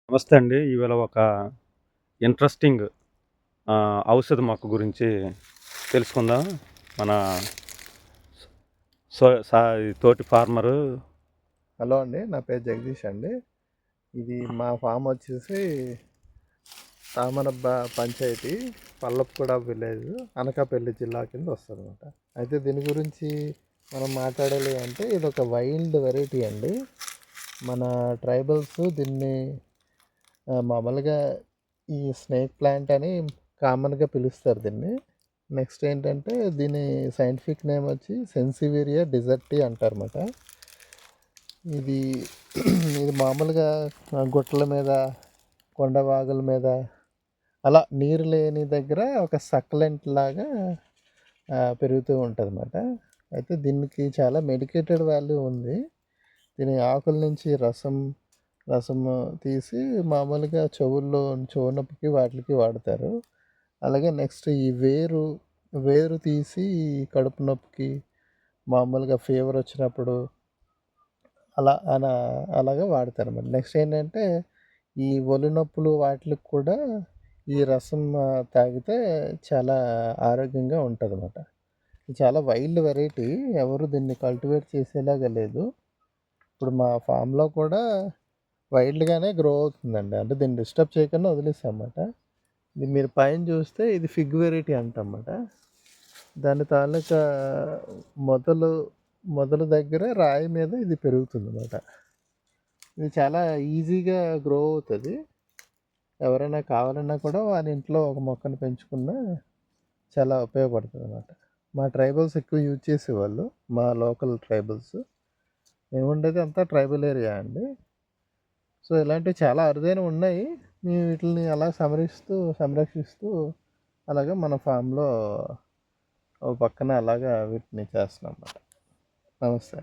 నమస్తే అండి. ఇవాళ ఒక ఇంట్రెస్టింగ్ ఔషధ మొక్క గురించి తెలుసుకుందాం. మన సో సా తోటి ఫార్మరు హలో అండి, నా పేరు జగదీష్ అండి. ఇది మా ఫామ్ వచ్చేసి తామరబ్బ పంచాయతీ, పల్లపుగూడ విలేజ్, అనకాపల్లి జిల్లా కింద వస్తుంది అనమాట. అయితే దీని గురించి మనం మాట్లాడాలి అంటే ఇది ఒక వైల్డ్ వెరైటీ అండి. మన ట్రైబల్స్ దీన్ని మామూలుగా ఈ స్నేక్ ప్లాంట్ అని కామన్గా పిలుస్తారు దీన్ని. నెక్స్ట్ ఏంటంటే దీని సైంటిఫిక్ నేమ్ వచ్చి సెన్సివేరియా డిజర్టీ అంటారన్నమాట. ఇది ఇది మామూలుగా గుట్టల మీద, కొండవాగుల మీద, అలా నీరు లేని దగ్గర ఒక సక్లెంట్ లాగా పెరుగుతూ ఉంటుంది అన్నమాట. అయితే దీనికి చాలా మెడికేటెడ్ వాల్యూ ఉంది. దీని ఆకుల నుంచి రసం తీసి మామూలుగా చెవు నొప్పికి వాటికి వాడతారు. అలాగే నెక్స్ట్ ఈ వేరు తీసి కడుపు నొప్పికి, మామూలుగా ఫీవర్ వచ్చినప్పుడు అలాగా వాడతారన్నమాట. నెక్స్ట్ ఏంటంటే ఈ ఒళ్ళు నొప్పులు వాటికి కూడా ఈ రసం తాగితే చాలా ఆరోగ్యంగా ఉంటుందన్నమాట. ఇది చాలా వైల్డ్ వెరైటీ, ఎవరు దీన్ని కల్టివేట్ చేసేలాగా లేదు. ఇప్పుడు మా ఫామ్లో కూడా వైల్డ్గానే గ్రో అవుతుందండి. అంటే దీన్ని డిస్టర్బ్ చేయకుండా వదిలేస్తామన్నమాట. ఇది మీరు పైన చూస్తే ఇది ఫిగ్ వెరైటీ అంటన్నమాట. దాని తాలూకా మొదలు దగ్గర రాయి మీద ఇది పెరుగుతుంది అన్నమాట. ఇది చాలా ఈజీగా గ్రో అవుతుంది. ఎవరైనా కావాలన్నా కూడా వాళ్ళ ఇంట్లో ఒక మొక్కను పెంచుకున్నా చాలా ఉపయోగపడుతుంది అన్నమాట. మా ట్రైబల్స్ ఎక్కువ యూజ్ చేసేవాళ్ళు, మా లోకల్ ట్రైబల్స్. మేము ఉండేది అంతా ట్రైబల్ ఏరియా అండి. సో ఇలాంటివి చాలా అరుదైనవి ఉన్నాయి. మేము వీటిని అలా సంరక్షిస్తూ అలాగే మన ఫామ్లో ఓ పక్కన అలాగా వీటిని చేస్తున్నాం అన్నమాట. నమస్తే.